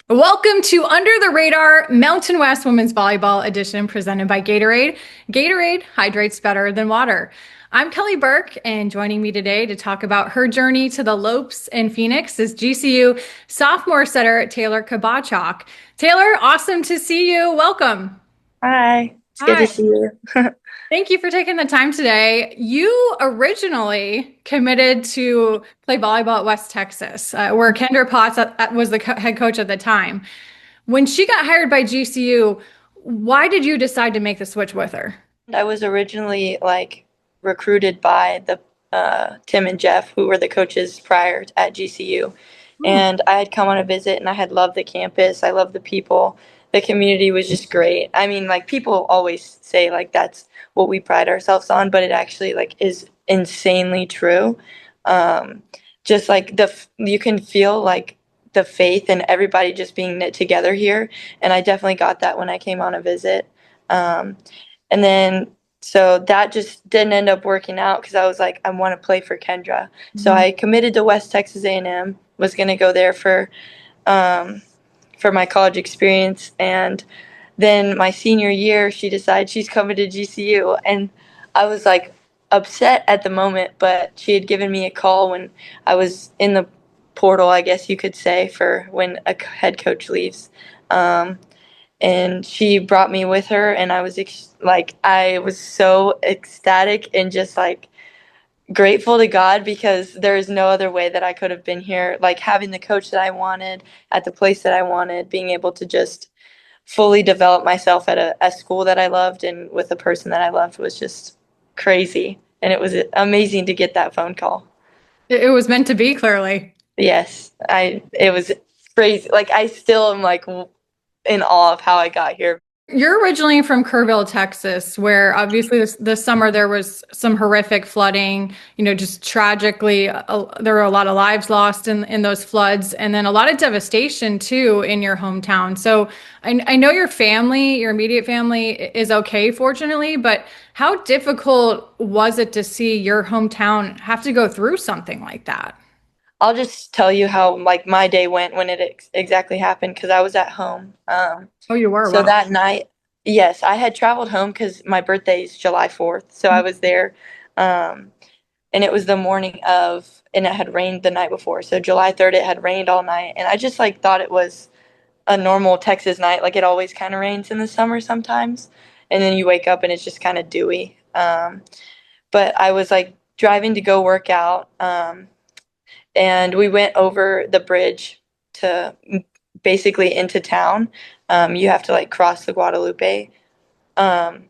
Welcome to Under the Radar Mountain West Women's Volleyball Edition presented by Gatorade. Gatorade hydrates better than water. I'm Kelly Burke, and joining me today to talk about her journey to the Lopes in Phoenix is GCU sophomore setter Taylor Kubacak. Taylor, awesome to see you. Welcome. Hi, it's good Hi. to see you. Thank you for taking the time today. You originally committed to play volleyball at West Texas, where Kendra Potts was the head coach at the time. When she got hired by GCU, why did you decide to make the switch with her? I was originally recruited by the Tim and Jeff, who were the coaches prior at GCU, Hmm. and I had come on a visit, and I had loved the campus. I loved the people. The community was just great. I mean, like people always say like that's what we pride ourselves on, but it actually like is insanely true. Um, just like you can feel like the faith and everybody just being knit together here, and I definitely got that when I came on a visit. Um, and then so that just didn't end up working out because I was like, I want to play for Kendra. So Mhm. I committed to West Texas A&M, was going to go there um, for my college experience. And then my senior year, she decided she's coming to GCU. And I was like upset at the moment, but she had given me a call when I was in the portal, I guess you could say, for when a head coach leaves. Um, and she brought me with her, and I was so ecstatic and just like grateful to God because there is no other way that I could have been here, like having the coach that I wanted at the place that I wanted, being able to just fully develop myself at a school that I loved and with a person that I loved was just crazy, and it was amazing to get that phone call. It was meant to be, clearly. Yes, I it was crazy. Like I still am like in awe of how I got here. You're originally from Kerrville, Texas, where obviously this summer there was some horrific flooding, just tragically, there were a lot of lives lost in those floods, and then a lot of devastation too in your hometown. So I know your family, your immediate family is okay, fortunately, but how difficult was it to see your hometown have to go through something like that? I'll just tell you how like my day went when it exactly happened because I was at home. Oh, you were? So Wow. that night, yes, I had traveled home because my birthday is July 4th, so I was there, um, and it was the morning of, and it had rained the night before. So July 3rd, it had rained all night, and I just like thought it was a normal Texas night, like it always kind of rains in the summer sometimes, and then you wake up and it's just kind of dewy. But I was like driving to go work out. And we went over the bridge to basically into town. You have to like cross the Guadalupe. Um,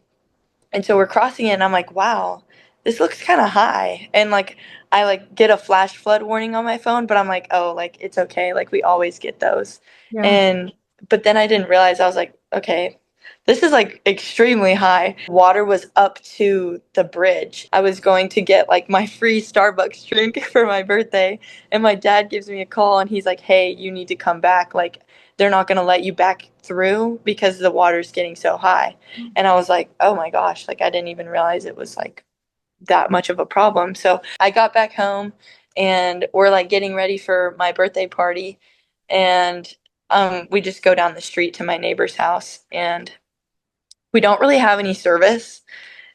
and so we're crossing it, and I'm like, wow, this looks kind of high. And like, I like get a flash flood warning on my phone, but I'm like, oh, like it's okay. Like we always get those. Yeah. And but then I didn't realize I was like, okay, this is like extremely high. Water was up to the bridge. I was going to get like my free Starbucks drink for my birthday, and my dad gives me a call and he's like, "Hey, you need to come back. Like they're not going to let you back through because the water's getting so high." And I was like, "Oh my gosh, like I didn't even realize it was like that much of a problem." So I got back home and we're like getting ready for my birthday party, and we just go down the street to my neighbor's house, and we don't really have any service.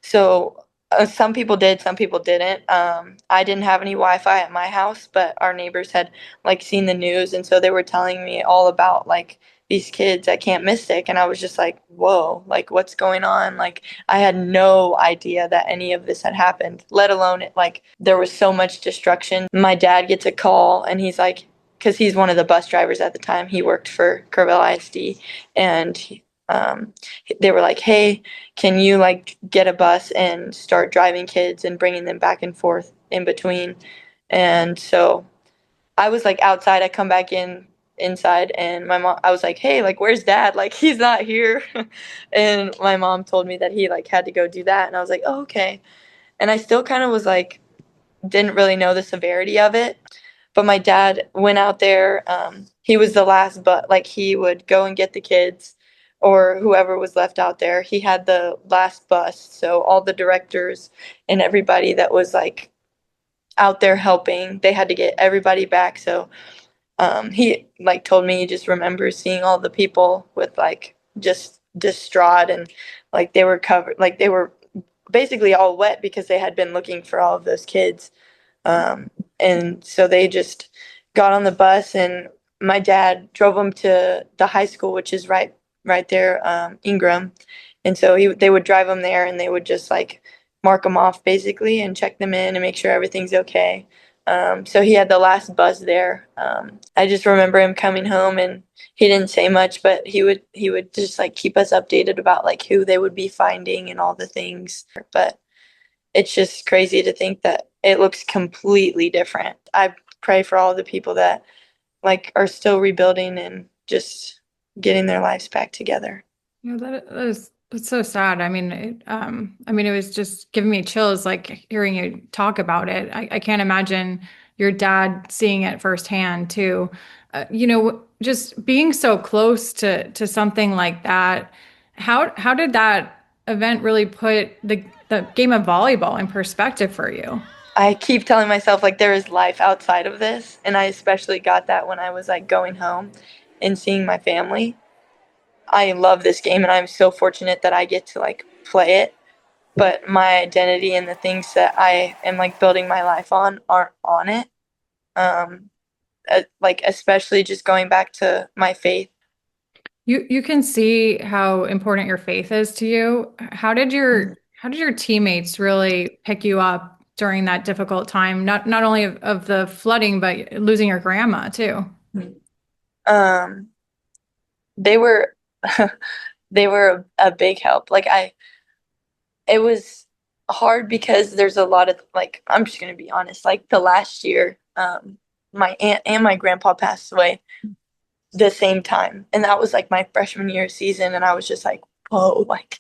So some people did, some people didn't. I didn't have any Wi-Fi at my house, but our neighbors had like seen the news, and so they were telling me all about like these kids at Camp Mystic, and I was just like, whoa, like what's going on? Like I had no idea that any of this had happened, let alone it, like there was so much destruction. My dad gets a call, and he's like, because he's one of the bus drivers at the time, he worked for Kerrville ISD, and um, they were like, hey, can you like get a bus and start driving kids and bringing them back and forth in between? And so I was like outside. I come back inside, and my mom, I was like, hey, like where's dad? Like he's not here. And my mom told me that he like had to go do that, and I was like, oh, okay. And I still kind of was like didn't really know the severity of it. But my dad went out there. He was the last, but like he would go and get the kids or whoever was left out there. He had the last bus. So all the directors and everybody that was like out there helping. They had to get everybody back. So he like told me he just remembers seeing all the people with like just distraught, and like they were covered, like they were basically all wet because they had been looking for all of those kids. Um, and so they just got on the bus, and my dad drove them to the high school, which is right there, Ingram. And so they would drive them there, and they would just like mark them off basically and check them in and make sure everything's okay. So he had the last bus there. I just remember him coming home, and he didn't say much, but he would just like keep us updated about like who they would be finding and all the things. But it's just crazy to think that it looks completely different. I pray for all the people that like are still rebuilding and just getting their lives back together. Yeah, that's so sad. I mean, it was just giving me chills, like hearing you talk about it. I can't imagine your dad seeing it firsthand too. Just being so close to something like that. How did that event really put the game of volleyball in perspective for you? I keep telling myself like there is life outside of this, and I especially got that when I was like going home and seeing my family. I love this game, and I'm so fortunate that I get to like play it, but my identity and the things that I am like building my life on aren't on it. Um, like especially just going back to my faith. You can see how important your faith is to you. How did your teammates really pick you up during that difficult time? Not only of the flooding, but losing your grandma too. Um, they were they were a big help. It was hard because there's a lot of like, I'm just gonna be honest, like the last year, my aunt and my grandpa passed away the same time, and that was like my freshman year season, and I was just like, whoa, like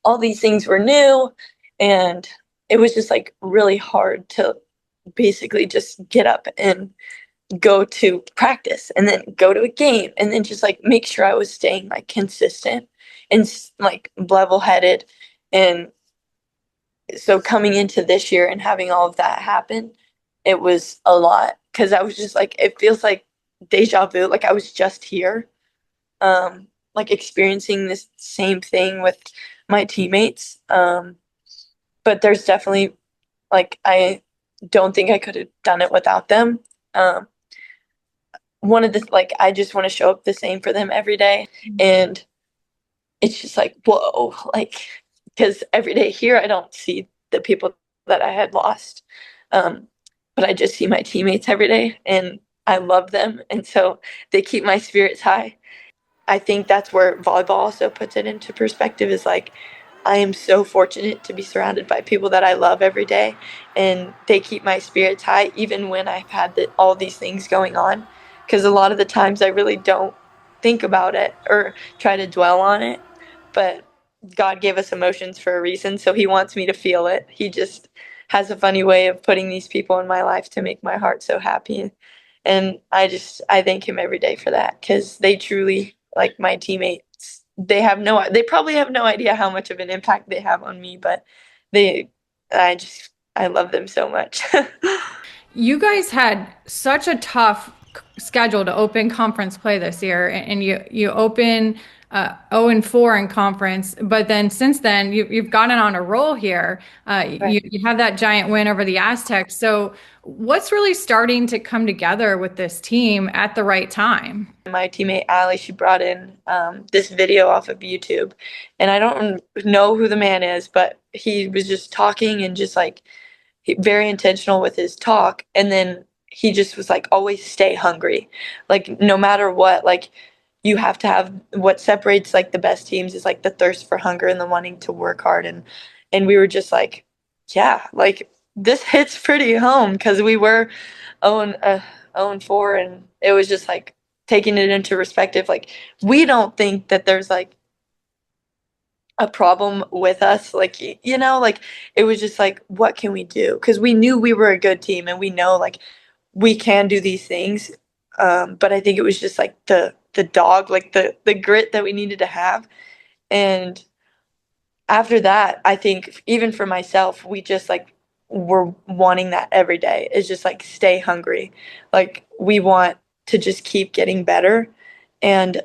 all these things were new, and it was just like really hard to basically just get up and go to practice and then go to a game and then just like make sure I was staying like consistent and like level headed. And so coming into this year and having all of that happen, it was a lot because I was just like, it feels like deja vu, like I was just here, like experiencing this same thing with my teammates. But there's definitely like, I don't think I could have done it without them. Um, one of the like, I just want to show up the same for them every day. And it's just like, whoa, like, because every day here, I don't see the people that I had lost. Um, but I just see my teammates every day, and I love them. And so they keep my spirits high. I think that's where volleyball also puts it into perspective is like, I am so fortunate to be surrounded by people that I love every day, and they keep my spirits high even when I've had all these things going on. Because a lot of the times I really don't think about it or try to dwell on it, but God gave us emotions for a reason, so He wants me to feel it. He just has a funny way of putting these people in my life to make my heart so happy. And I thank Him every day for that because they truly, like my teammates, they probably have no idea how much of an impact they have on me, but they, I love them so much. You guys had such a tough schedule to open conference play this year, and you open 0-4 in conference, but then since then you've gotten on a roll here. Right. You have that giant win over the Aztecs. So what's really starting to come together with this team at the right time? My teammate Allie, she brought in this video off of YouTube, and I don't know who the man is, but he was just talking and just like very intentional with his talk, and then he just was like, always stay hungry, like no matter what, like you have to have what separates like the best teams is like the thirst for hunger and the wanting to work hard. And we were just like, yeah, like this hits pretty home because we were 0-4, and it was just like taking it into perspective, like we don't think that there's like a problem with us, like like it was just like, what can we do, because we knew we were a good team and we know like we can do these things. But I think it was just like the dog, like the grit that we needed to have. And after that, I think even for myself, we just like we're wanting that every day is just like stay hungry. Like we want to just keep getting better. And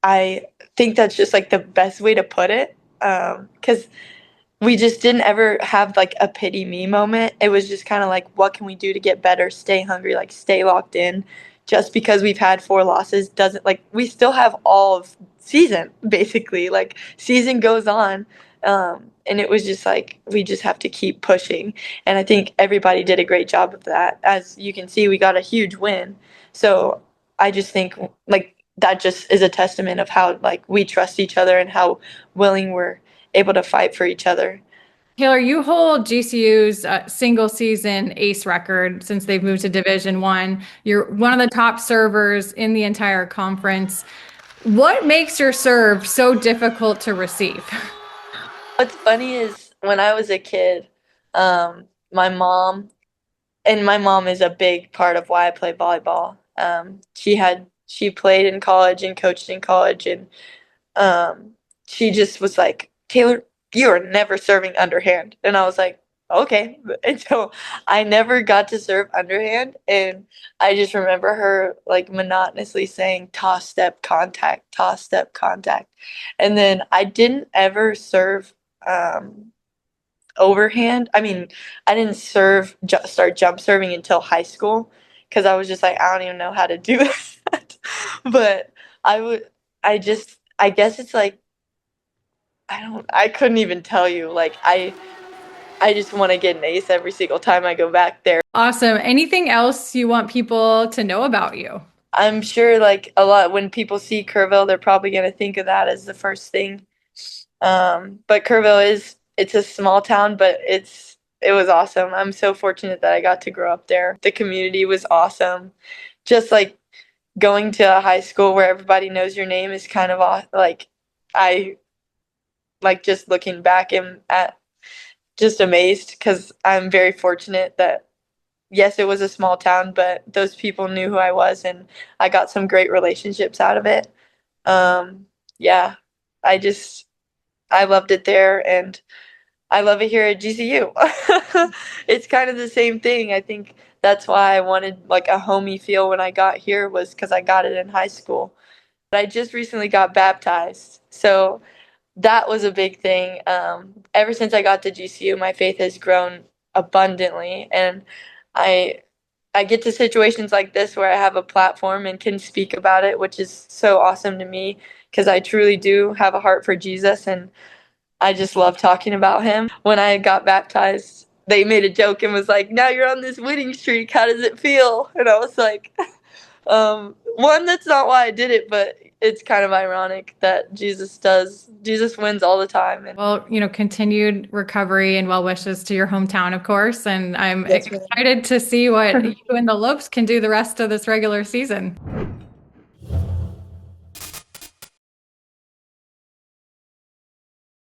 I think that's just like the best way to put it. Because we just didn't ever have like a pity me moment. It was just kind of like, what can we do to get better? Stay hungry, like stay locked in. Just because we've had 4 losses doesn't like we still have all of season basically. Like season goes on, and it was just like we just have to keep pushing. And I think everybody did a great job of that. As you can see, we got a huge win. So I just think like that just is a testament of how like we trust each other and how willing we're able to fight for each other. Taylor, you hold GCU's single season ace record since they've moved to Division One. You're one of the top servers in the entire conference. What makes your serve so difficult to receive? What's funny is when I was a kid, my mom, and my mom is a big part of why I play volleyball. She played in college and coached in college, and um, she just was like, Taylor, you are never serving underhand. And I was like, okay. And so I never got to serve underhand. And I just remember her like monotonously saying toss, step, contact, toss, step, contact. And then I didn't ever serve overhand. I mean, I didn't start jump serving until high school because I was just like, I don't even know how to do that. But I would, I guess it's like, I couldn't even tell you. Like, I just want to get an ace every single time I go back there. Awesome. Anything else you want people to know about you? I'm sure, like, a lot when people see Kerrville, they're probably going to think of that as the first thing. But Kerrville it's a small town, but it was awesome. I'm so fortunate that I got to grow up there. The community was awesome. Just like going to a high school where everybody knows your name is kind of like I like just looking back and at just amazed because I'm very fortunate that yes, it was a small town, but those people knew who I was and I got some great relationships out of it. Yeah, I just I loved it there and I love it here at GCU. It's kind of the same thing. I think that's why I wanted like a homey feel when I got here was because I got it in high school. But I just recently got baptized. So that was a big thing. Ever since I got to GCU, my faith has grown abundantly, and I I get to situations like this where I have a platform and can speak about it, which is so awesome to me because I truly do have a heart for Jesus, and I just love talking about him. When I got baptized, they made a joke and was like, "Now you're on this winning streak. How does it feel?" And I was like, one, that's not why I did it, but it's kind of ironic that Jesus wins all the time. And Well, continued recovery and well wishes to your hometown, of course. And I'm yes, ma'am. excited to see what you and the Lopes can do the rest of this regular season.